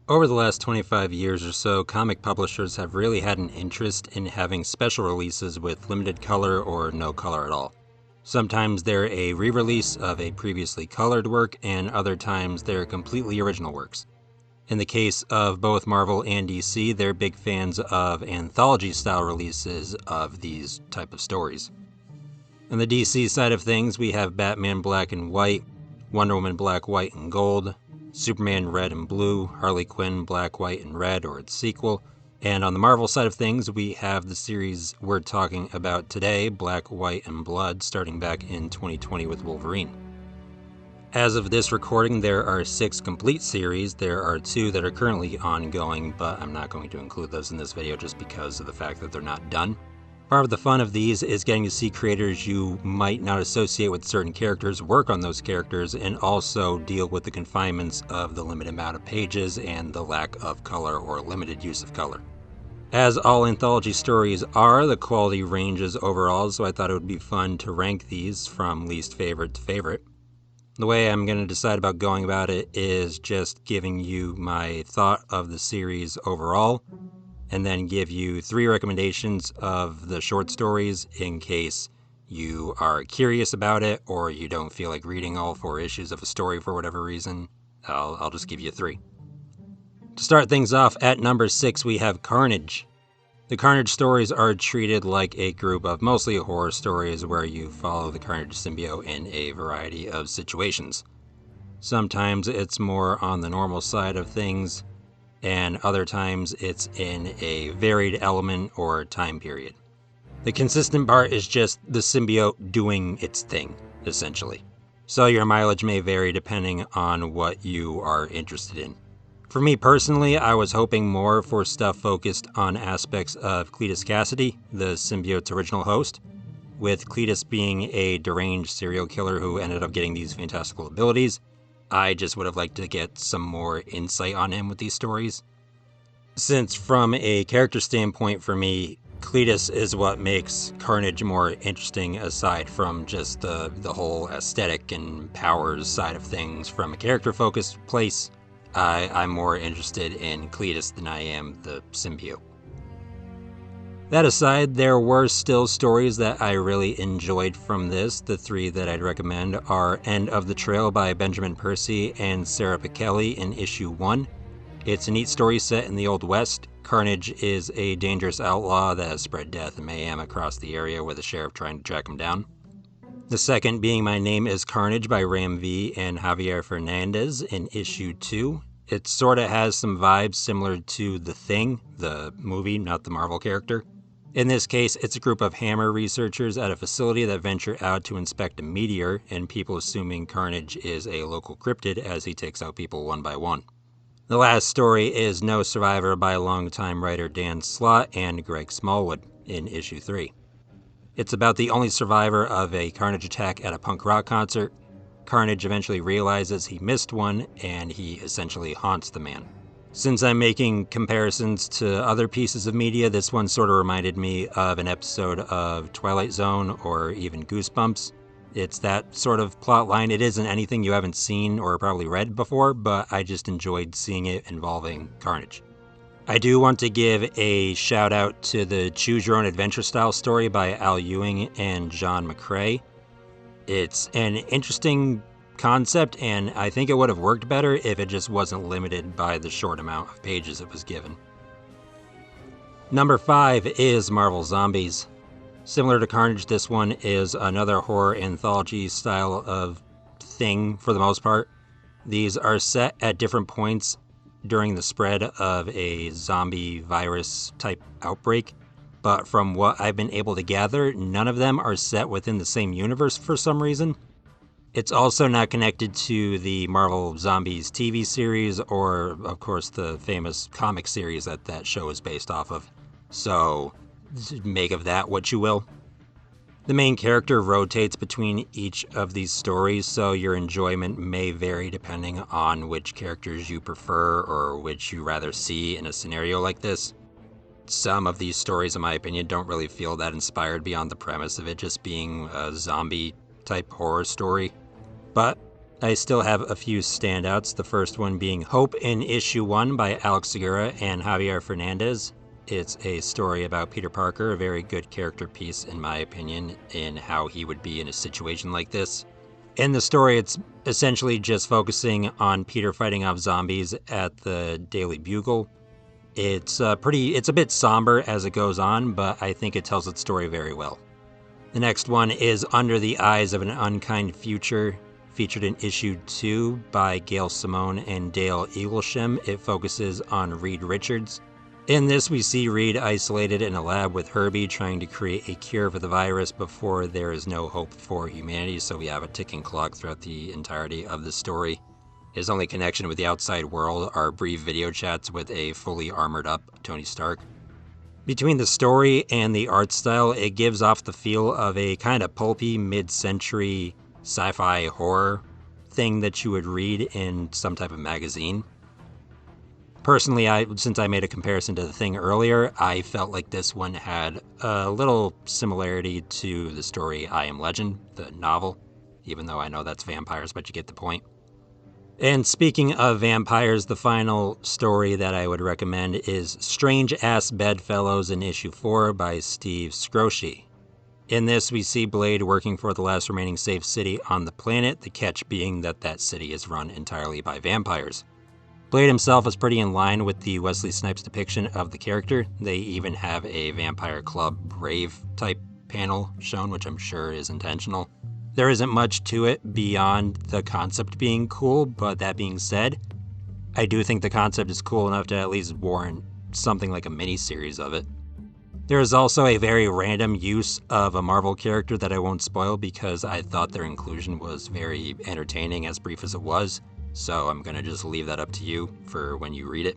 Over the last 25 years or so, comic publishers have really had an interest in having special releases with limited color or no color at all. Sometimes they're a re-release of a previously colored work, and other times they're completely original works. In the case of both Marvel and DC, they're big fans of anthology-style releases of these type of stories. On the DC side of things, we have Batman Black and White, Wonder Woman Black, White, and Gold, Superman Red and Blue, Harley Quinn Black, White, and Red, or its sequel. And on the Marvel side of things, we have the series we're talking about today, Black, White, and Blood, starting back in 2020 with Wolverine. As of this recording, there are 6 complete series. There are 2 that are currently ongoing, but I'm not going to include those in this video just because of the fact that they're not done. Part of the fun of these is getting to see creators you might not associate with certain characters work on those characters, and also deal with the confinements of the limited amount of pages and the lack of color or limited use of color. As all anthology stories are, the quality ranges overall, so I thought it would be fun to rank these from least favorite to favorite. The way I'm going to decide about going about it is just giving you my thought of the series overall, and then give you 3 recommendations of the short stories in case you are curious about it or you don't feel like reading all 4 issues of a story for whatever reason. I'll just give you 3. To start things off, at number 6 we have Carnage. The Carnage stories are treated like a group of mostly horror stories where you follow the Carnage symbiote in a variety of situations. Sometimes it's more on the normal side of things, and other times it's in a varied element or time period. The consistent part is just the symbiote doing its thing, essentially. So your mileage may vary depending on what you are interested in. For me personally, I was hoping more for stuff focused on aspects of Cletus Cassidy, the symbiote's original host, with Cletus being a deranged serial killer who ended up getting these fantastical abilities. I just would have liked to get some more insight on him with these stories. Since from a character standpoint for me, Cletus is what makes Carnage more interesting aside from just the whole aesthetic and powers side of things. From a character-focused place, I'm more interested in Cletus than I am the symbiote. That aside, there were still stories that I really enjoyed from this. The 3 that I'd recommend are End of the Trail by Benjamin Percy and Sarah Pichelli in issue 1. It's a neat story set in the Old West. Carnage is a dangerous outlaw that has spread death and mayhem across the area with the sheriff trying to track him down. The second being My Name is Carnage by Ram V and Javier Fernandez in issue 2. It sorta has some vibes similar to The Thing, the movie, not the Marvel character. In this case, it's a group of Hammer researchers at a facility that venture out to inspect a meteor, and people assuming Carnage is a local cryptid as he takes out people one by one. The last story is No Survivor by longtime writer Dan Slott and Greg Smallwood in issue 3. It's about the only survivor of a Carnage attack at a punk rock concert. Carnage eventually realizes he missed one, and he essentially haunts the man. Since I'm making comparisons to other pieces of media, this one sort of reminded me of an episode of Twilight Zone or even Goosebumps. It's that sort of plot line. It isn't anything you haven't seen or probably read before, but I just enjoyed seeing it involving Carnage. I do want to give a shout out to the Choose Your Own Adventure style story by Al Ewing and John McCrae. It's an interesting concept, and I think it would have worked better if it just wasn't limited by the short amount of pages it was given. Number 5 is Marvel Zombies. Similar to Carnage, this one is another horror anthology style of thing for the most part. These are set at different points during the spread of a zombie virus type outbreak, but from what I've been able to gather, none of them are set within the same universe for some reason. It's also not connected to the Marvel Zombies TV series or, of course, the famous comic series that show is based off of. So, make of that what you will. The main character rotates between each of these stories, so your enjoyment may vary depending on which characters you prefer or which you rather see in a scenario like this. Some of these stories, in my opinion, don't really feel that inspired beyond the premise of it just being a zombie-type horror story. But I still have a few standouts, the first one being Hope in issue 1 by Alex Segura and Javier Fernandez. It's a story about Peter Parker, a very good character piece in my opinion, in how he would be in a situation like this. In the story, it's essentially just focusing on Peter fighting off zombies at the Daily Bugle. It's a bit somber as it goes on, but I think it tells its story very well. The next one is Under the Eyes of an Unkind Future, featured in issue 2 by Gail Simone and Dale Eaglesham. It focuses on Reed Richards. In this, we see Reed isolated in a lab with Herbie trying to create a cure for the virus before there is no hope for humanity, so we have a ticking clock throughout the entirety of the story. His only connection with the outside world are brief video chats with a fully armored up Tony Stark. Between the story and the art style, it gives off the feel of a kind of pulpy mid-century sci-fi horror thing that you would read in some type of magazine. Personally, since I made a comparison to The Thing earlier, I felt like this one had a little similarity to the story I Am Legend, the novel, even though I know that's vampires, but you get the point. And speaking of vampires, the final story that I would recommend is Strange Ass Bedfellows in issue 4 by Steve Scroshy. In this, we see Blade working for the last remaining safe city on the planet, the catch being that that city is run entirely by vampires. Blade himself is pretty in line with the Wesley Snipes depiction of the character. They even have a Vampire Club Brave type panel shown, which I'm sure is intentional. There isn't much to it beyond the concept being cool, but that being said, I do think the concept is cool enough to at least warrant something like a mini-series of it. There is also a very random use of a Marvel character that I won't spoil because I thought their inclusion was very entertaining, as brief as it was. So I'm going to just leave that up to you for when you read it.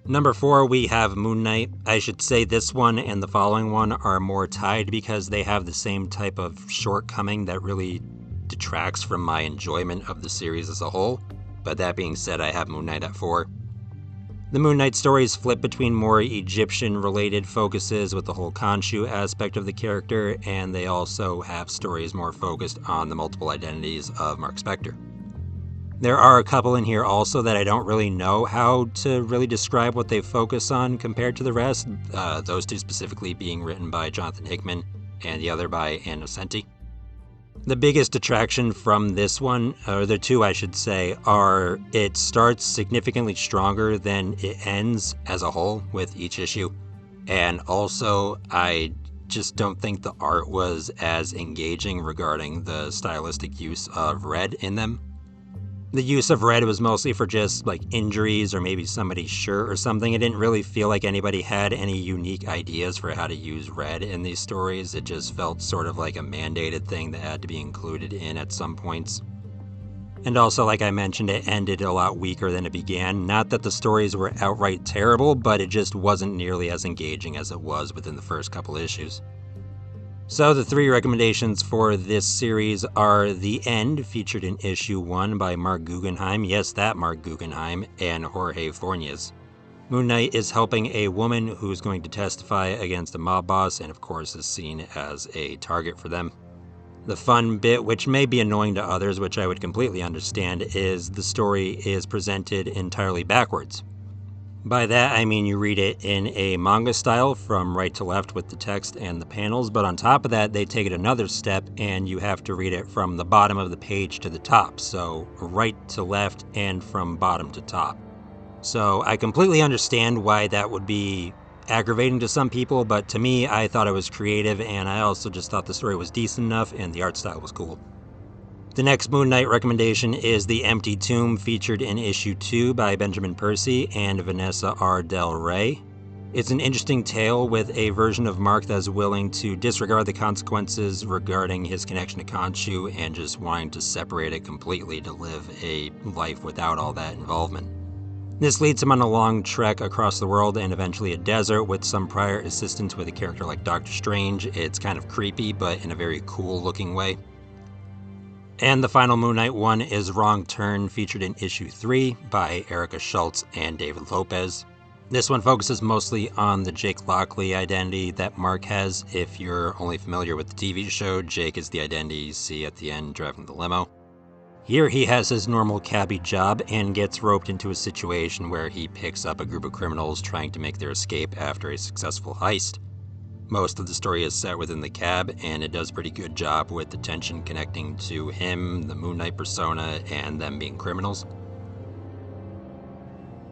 Number 4, we have Moon Knight. I should say this one and the following one are more tied because they have the same type of shortcoming that really detracts from my enjoyment of the series as a whole. But that being said, I have Moon Knight at 4. The Moon Knight stories flip between more Egyptian-related focuses with the whole Khonshu aspect of the character, and they also have stories more focused on the multiple identities of Mark Spector. There are a couple in here also that I don't really know how to really describe what they focus on compared to the rest, those two specifically being written by Jonathan Hickman and the other by Ann Nocenti. The biggest detraction from this one, or the two I should say, are it starts significantly stronger than it ends as a whole with each issue, and also I just don't think the art was as engaging regarding the stylistic use of red in them. The use of red was mostly for just like injuries or maybe somebody's shirt or something. It didn't really feel like anybody had any unique ideas for how to use red in these stories. It just felt sort of like a mandated thing that had to be included in at some points. And also, like I mentioned, it ended a lot weaker than it began. Not that the stories were outright terrible, but it just wasn't nearly as engaging as it was within the first couple issues. So the 3 recommendations for this series are The End, featured in issue 1 by Mark Guggenheim, yes, that Mark Guggenheim, and Jorge Fornes. Moon Knight is helping a woman who's going to testify against a mob boss and of course is seen as a target for them. The fun bit, which may be annoying to others, which I would completely understand, is the story is presented entirely backwards. By that, I mean you read it in a manga style from right to left with the text and the panels, but on top of that, they take it another step and you have to read it from the bottom of the page to the top, so right to left and from bottom to top. So I completely understand why that would be aggravating to some people, but to me, I thought it was creative and I also just thought the story was decent enough and the art style was cool. The next Moon Knight recommendation is The Empty Tomb, featured in issue 2 by Benjamin Percy and Vanessa R. Del Rey. It's an interesting tale with a version of Mark that's willing to disregard the consequences regarding his connection to Khonshu and just wanting to separate it completely to live a life without all that involvement. This leads him on a long trek across the world and eventually a desert with some prior assistance with a character like Doctor Strange. It's kind of creepy, but in a very cool looking way. And the final Moon Knight one is Wrong Turn, featured in issue 3 by Erica Schultz and David Lopez. This one focuses mostly on the Jake Lockley identity that Mark has. If you're only familiar with the TV show, Jake is the identity you see at the end driving the limo. Here he has his normal cabbie job and gets roped into a situation where he picks up a group of criminals trying to make their escape after a successful heist. Most of the story is set within the cab, and it does a pretty good job with the tension connecting to him, the Moon Knight persona, and them being criminals.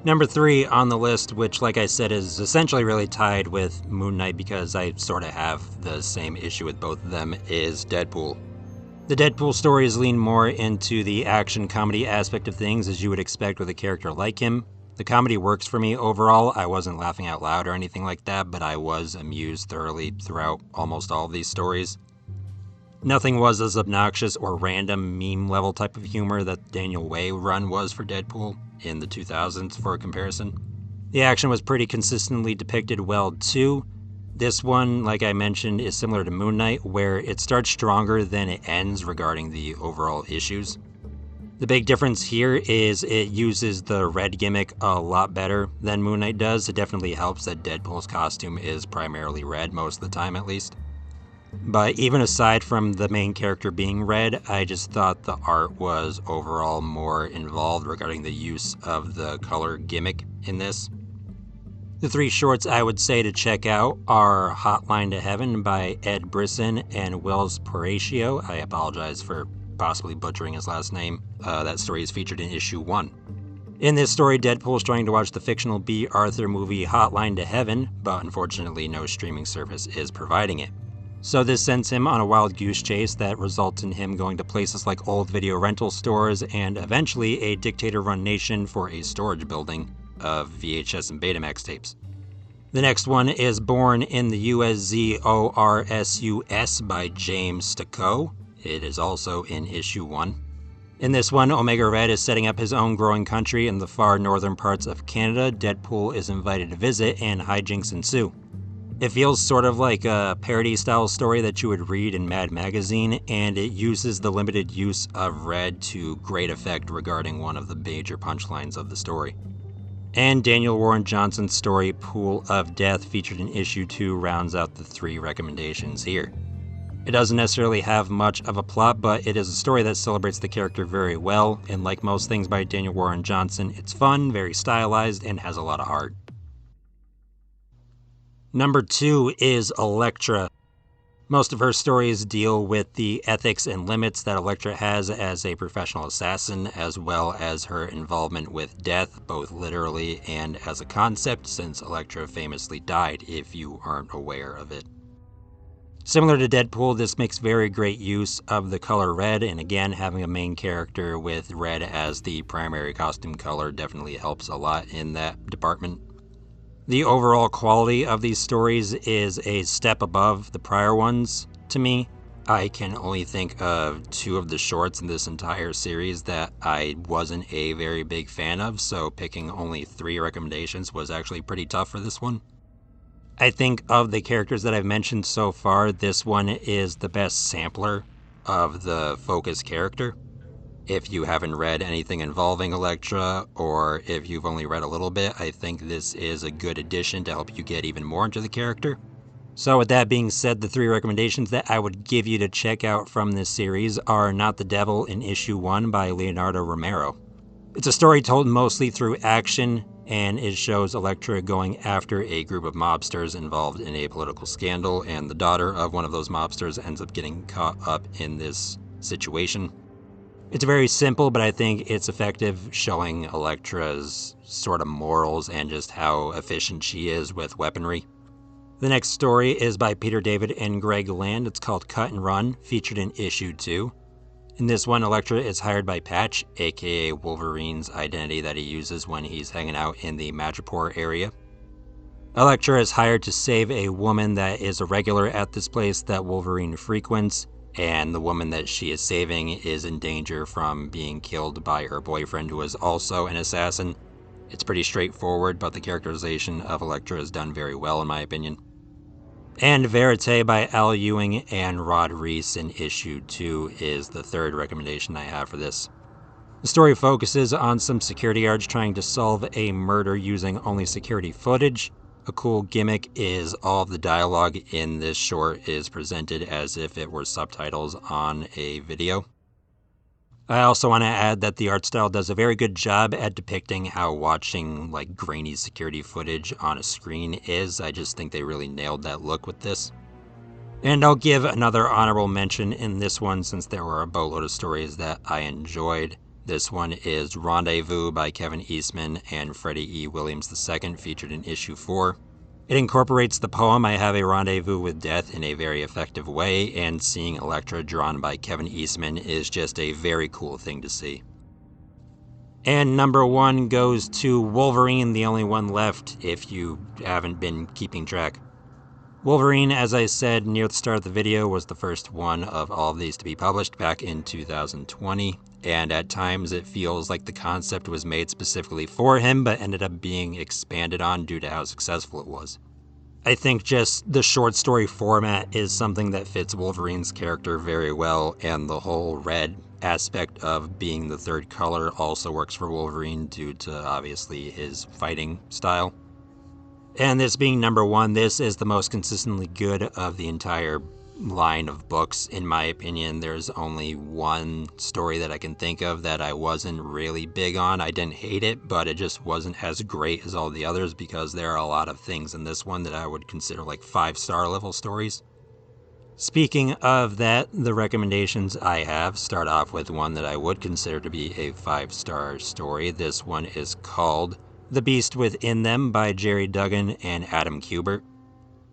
Number 3 on the list, which like I said is essentially really tied with Moon Knight because I sort of have the same issue with both of them, is Deadpool. The Deadpool stories lean more into the action comedy aspect of things, as you would expect with a character like him. The comedy works for me overall. I wasn't laughing out loud or anything like that, but I was amused thoroughly throughout almost all of these stories. Nothing was as obnoxious or random meme level type of humor that Daniel Way run was for Deadpool in the 2000s for a comparison. The action was pretty consistently depicted well too. This one, like I mentioned, is similar to Moon Knight, where it starts stronger than it ends regarding the overall issues. The big difference here is it uses the red gimmick a lot better than Moon Knight does. It definitely helps that Deadpool's costume is primarily red, most of the time at least. But even aside from the main character being red, I just thought the art was overall more involved regarding the use of the color gimmick in this. The 3 shorts I would say to check out are Hotline to Heaven by Ed Brisson and Wells Paratio. I apologize for possibly butchering his last name. That story is featured in issue 1. In this story, Deadpool is trying to watch the fictional B. Arthur movie Hotline to Heaven, but unfortunately no streaming service is providing it. So this sends him on a wild goose chase that results in him going to places like old video rental stores and eventually a dictator-run nation for a storage building of VHS and Betamax tapes. The next one is Born in the USZORSUS by James Stacco. It is also in issue 1. In this one, Omega Red is setting up his own growing country in the far northern parts of Canada. Deadpool is invited to visit and hijinks ensue. It feels sort of like a parody-style story that you would read in Mad Magazine, and it uses the limited use of red to great effect regarding one of the major punchlines of the story. And Daniel Warren Johnson's story, Pool of Death, featured in issue 2, rounds out the 3 recommendations here. It doesn't necessarily have much of a plot, but it is a story that celebrates the character very well, and like most things by Daniel Warren Johnson, it's fun, very stylized, and has a lot of heart. Number 2 is Elektra. Most of her stories deal with the ethics and limits that Elektra has as a professional assassin, as well as her involvement with death, both literally and as a concept, since Elektra famously died, if you aren't aware of it. Similar to Deadpool, this makes very great use of the color red, and again, having a main character with red as the primary costume color definitely helps a lot in that department. The overall quality of these stories is a step above the prior ones to me. I can only think of 2 of the shorts in this entire series that I wasn't a very big fan of, so picking only 3 recommendations was actually pretty tough for this one. I think of the characters that I've mentioned so far, this one is the best sampler of the focus character. If you haven't read anything involving Elektra, or if you've only read a little bit, I think this is a good addition to help you get even more into the character. So with that being said, the 3 recommendations that I would give you to check out from this series are Not the Devil in issue 1 by Leonardo Romero. It's a story told mostly through action, and it shows Elektra going after a group of mobsters involved in a political scandal, and the daughter of one of those mobsters ends up getting caught up in this situation. It's very simple, but I think it's effective, showing Elektra's sort of morals and just how efficient she is with weaponry. The next story is by Peter David and Greg Land. It's called Cut and Run, featured in issue 2. In this one, Elektra is hired by Patch, aka Wolverine's identity that he uses when he's hanging out in the Madripoor area. Elektra is hired to save a woman that is a regular at this place that Wolverine frequents, and the woman that she is saving is in danger from being killed by her boyfriend, who is also an assassin. It's pretty straightforward, but the characterization of Elektra is done very well in my opinion. And Verite by Al Ewing and Rod Reese in issue 2 is the 3rd recommendation I have for this. The story focuses on some security guards trying to solve a murder using only security footage. A cool gimmick is all of the dialogue in this short is presented as if it were subtitles on a video. I also want to add that the art style does a very good job at depicting how watching like grainy security footage on a screen is. I just think they really nailed that look with this. And I'll give another honorable mention in this one since there were a boatload of stories that I enjoyed. This one is Rendezvous by Kevin Eastman and Freddie E. Williams II, featured in issue 4. It incorporates the poem I Have a Rendezvous with Death in a very effective way, and seeing Elektra drawn by Kevin Eastman is just a very cool thing to see. And number 1 goes to Wolverine, the only one left if you haven't been keeping track. Wolverine, as I said near the start of the video, was the first one of all of these to be published back in 2020, and at times it feels like the concept was made specifically for him, but ended up being expanded on due to how successful it was. I think just the short story format is something that fits Wolverine's character very well, and the whole red aspect of being the third color also works for Wolverine due to obviously his fighting style. And this being number 1, this is the most consistently good of the entire line of books. In my opinion, there's only one story that I can think of that I wasn't really big on. I didn't hate it, but it just wasn't as great as all the others because there are a lot of things in this one that I would consider like 5-star level stories. Speaking of that, the recommendations I have start off with one that I would consider to be a 5-star story. This one is called The Beast Within Them by Jerry Duggan and Adam Kubert.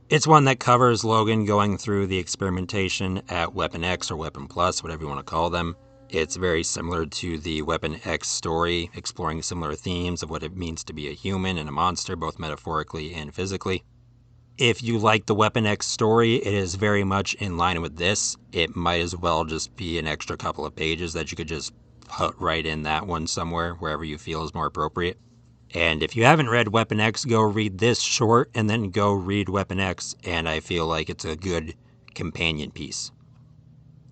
It's one that covers Logan going through the experimentation at Weapon X or Weapon Plus, whatever you want to call them. It's very similar to the Weapon X story, exploring similar themes of what it means to be a human and a monster, both metaphorically and physically. If you like the Weapon X story, it is very much in line with this. It might as well just be an extra couple of pages that you could just put right in that one somewhere, wherever you feel is more appropriate. And if you haven't read Weapon X, go read this short and then go read Weapon X, and I feel like it's a good companion piece.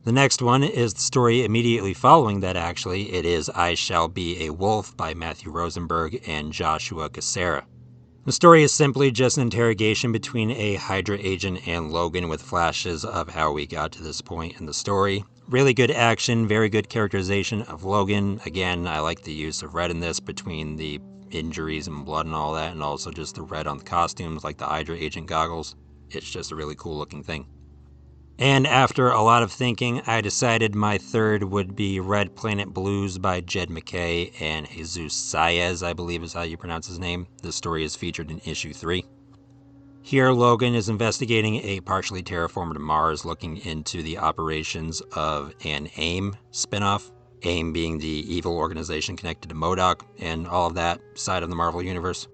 The next one is the story immediately following that, actually. It is I Shall Be a Wolf by Matthew Rosenberg and Joshua Cassera. The story is simply just an interrogation between a Hydra agent and Logan with flashes of how we got to this point in the story. Really good action, very good characterization of Logan. Again, I like the use of red in this between the injuries and blood and all that, and also just the red on the costumes like the Hydra agent goggles. It's just a really cool looking thing. And after a lot of thinking, I decided my third would be Red Planet Blues by Jed McKay and Jesus Saez, I believe is how you pronounce his name. This story is featured in issue 3. Here, Logan is investigating a partially terraformed Mars, looking into the operations of an AIM spinoff. AIM being the evil organization connected to MODOK and all of that side of the Marvel Universe.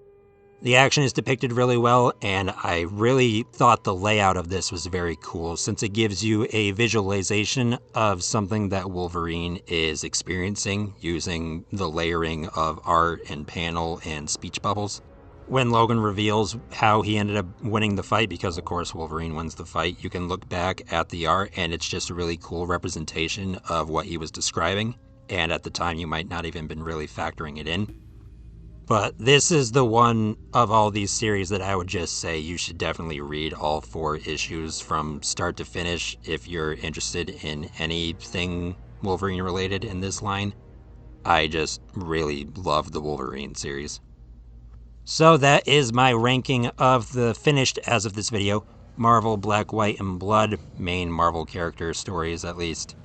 The action is depicted really well, and I really thought the layout of this was very cool since it gives you a visualization of something that Wolverine is experiencing using the layering of art and panel and speech bubbles. When Logan reveals how he ended up winning the fight, because of course Wolverine wins the fight, you can look back at the art and it's just a really cool representation of what he was describing, and at the time you might not even been really factoring it in. But this is the one of all these series that I would just say you should definitely read all 4 issues from start to finish if you're interested in anything Wolverine related in this line. I just really love the Wolverine series. So that is my ranking of the finished, as of this video, Marvel Black, White, and Blood, main Marvel character stories at least.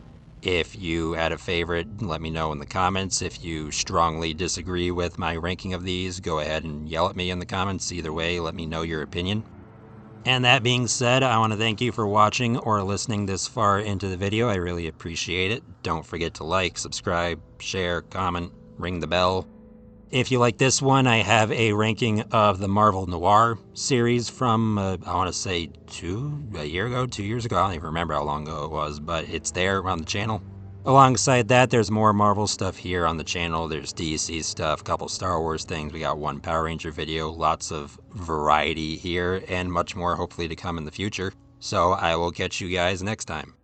If you had a favorite, let me know in the comments. If you strongly disagree with my ranking of these, go ahead and yell at me in the comments. Either way, let me know your opinion. And that being said, I want to thank you for watching or listening this far into the video. I really appreciate it. Don't forget to like, subscribe, share, comment, ring the bell. If you like this one, I have a ranking of the Marvel Noir series from, I want to say 2 years ago. I don't even remember how long ago it was, but it's there on the channel. Alongside that, there's more Marvel stuff here on the channel. There's DC stuff, a couple Star Wars things. We got one Power Ranger video, lots of variety here, and much more hopefully to come in the future. So I will catch you guys next time.